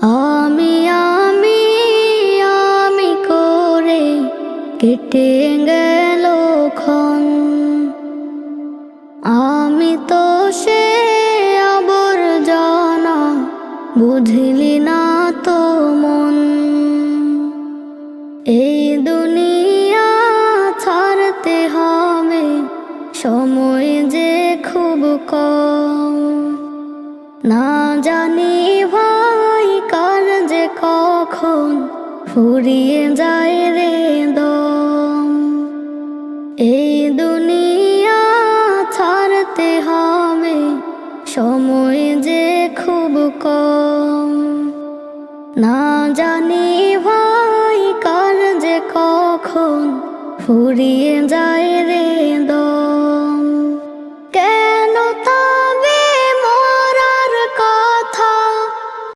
আমি আমি আমি করে কেটে গেল ক্ষণ। আমি তো সে আবর্জনা, বুঝলি না তো মন। এই দুনিয়া ছাড়তে হবে, সময় যে খুব কম। না জানি ভাই কার যে কখন ফুরিয়ে যায় রে দম। এই দুনিয়া ছাড়তে হবে, সময় যে খুব কম। না জানি ভাই কার যে কখন ফুরিয়ে যায় রে